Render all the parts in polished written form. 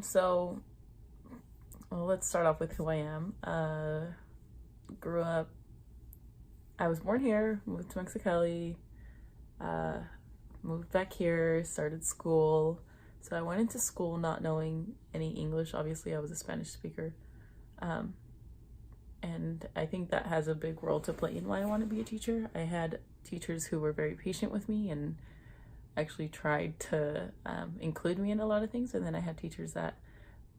So, well, let's start off with who I am. Grew up, I was born here, moved to Mexicali, uh, moved back here, started school. So I went into school not knowing any English. Obviously, I was a Spanish speaker. Um, and I think that has a big role to play in why I want to be a teacher. I had teachers who were very patient with me and actually tried to include me in a lot of things. And then I had teachers that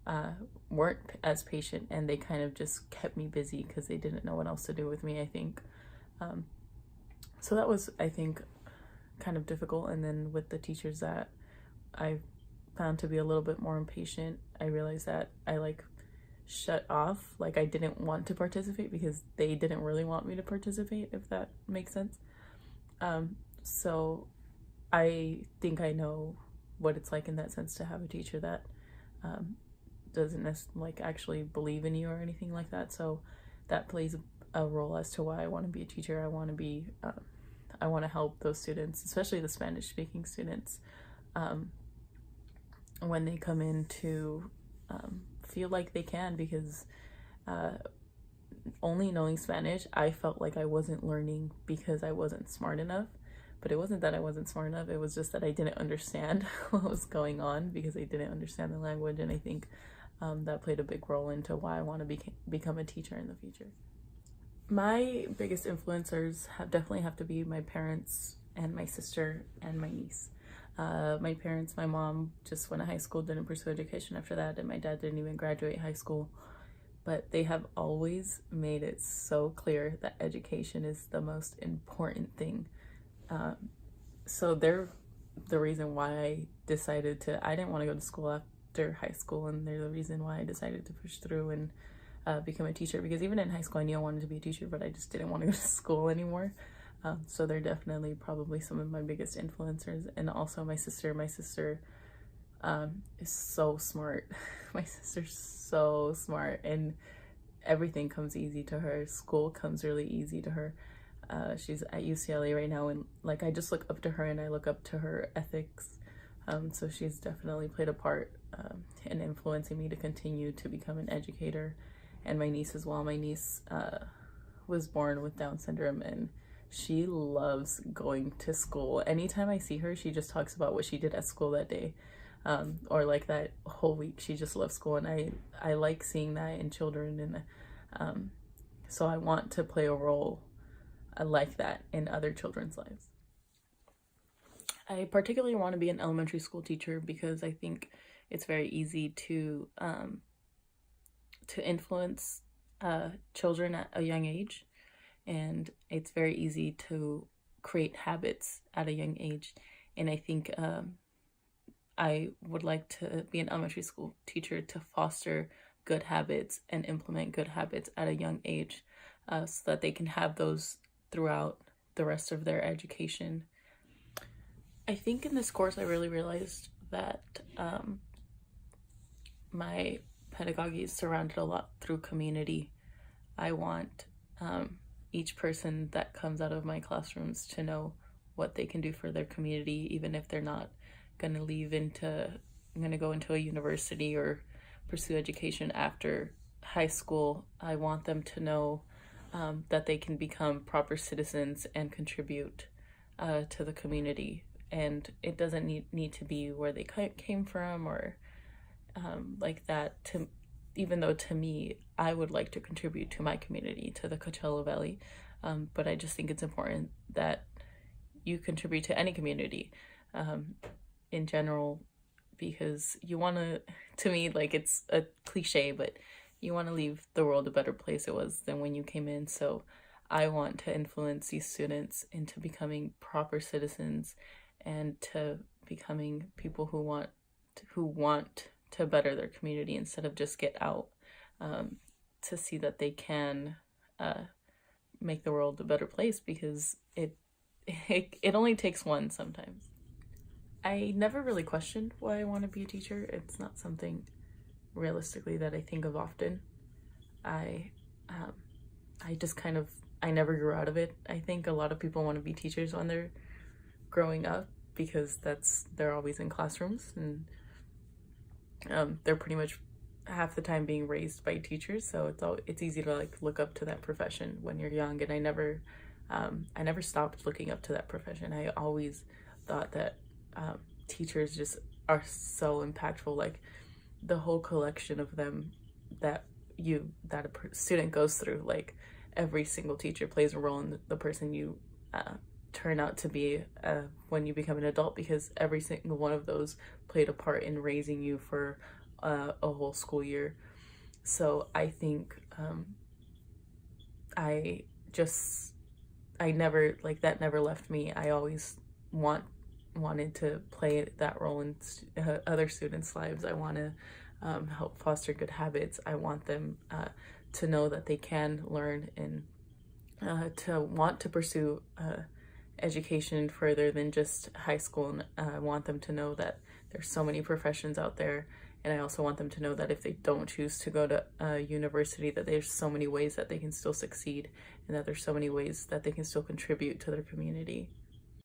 uh, weren't as patient and they kind of just kept me busy because they didn't know what else to do with me, I think. Um, so that was, I think, kind of difficult. And then with the teachers that I found to be a little bit more impatient, I realized that I shut off. Like I didn't want to participate because they didn't really want me to participate, if that makes sense. So I think I know what it's like in that sense to have a teacher that um, doesn't actually believe in you or anything like that. So that plays a role as to why I want to be a teacher. I want to help those students, especially the Spanish speaking students, um, when they come in to feel like they can, because uh, only knowing Spanish, I felt like I wasn't learning because I wasn't smart enough. But it wasn't that I wasn't smart enough, it was just that I didn't understand what was going on because I didn't understand the language. And I think that played a big role into why I want to become a teacher in the future. My biggest influencers definitely have to be my parents and my sister and my niece. My parents, my mom just went to high school, didn't pursue education after that, and my dad didn't even graduate high school. But they have always made it so clear that education is the most important thing. Um, so they're the reason why I didn't want to go to school after high school, and they're the reason why I decided to push through and become a teacher, because even in high school I knew I wanted to be a teacher, but I just didn't want to go to school anymore. So they're definitely probably some of my biggest influencers. And also my sister. My sister is so smart. My sister's so smart, and everything comes easy to her. School comes really easy to her. She's at UCLA right now, and I just look up to her and I look up to her ethics. So she's definitely played a part in influencing me to continue to become an educator. And my niece as well. My niece was born with Down syndrome, and she loves going to school. Anytime I see her, she just talks about what she did at school that day, or that whole week. She just loves school, and I like seeing that in children. And so I want to play a role like that in other children's lives. I particularly want to be an elementary school teacher because I think it's very easy to influence children at a young age, and it's very easy to create habits at a young age. And I think I would like to be an elementary school teacher to foster good habits and implement good habits at a young age, so that they can have those throughout the rest of their education. I think in this course I really realized that my pedagogy is surrounded a lot through community. I want each person that comes out of my classrooms to know what they can do for their community, even if they're not going to go into a university or pursue education after high school. I want them to know that they can become proper citizens and contribute to the community. And it doesn't need to be where they came from or like that. Even though to me, I would like to contribute to my community, to the Coachella Valley. But I just think it's important that you contribute to any community in general, because you want to me, it's a cliche, but you want to leave the world a better place it was than when you came in. So I want to influence these students into becoming proper citizens and to becoming people who want to better their community instead of just get out, to see that they can make the world a better place, because it only takes one sometimes. I never really questioned why I want to be a teacher. It's not something realistically that I think of often. I um, I just I never grew out of it. I think a lot of people want to be teachers when they're growing up because they're always in classrooms, and they're pretty much half the time being raised by teachers, so it's easy to like look up to that profession when you're young. And I never stopped looking up to that profession. I always thought that teachers just are so impactful. Like the whole collection of them that a student goes through, like every single teacher plays a role in the person you turn out to be when you become an adult, because every single one of those played a part in raising you for a whole school year. So I think I never, like, that never left me. I always wanted to play that role in other students' lives. I want to help foster good habits. I want them to know that they can learn and to want to pursue education further than just high school. And I want them to know that there's so many professions out there. And I also want them to know that if they don't choose to go to university, that there's so many ways that they can still succeed, and that there's so many ways that they can still contribute to their community.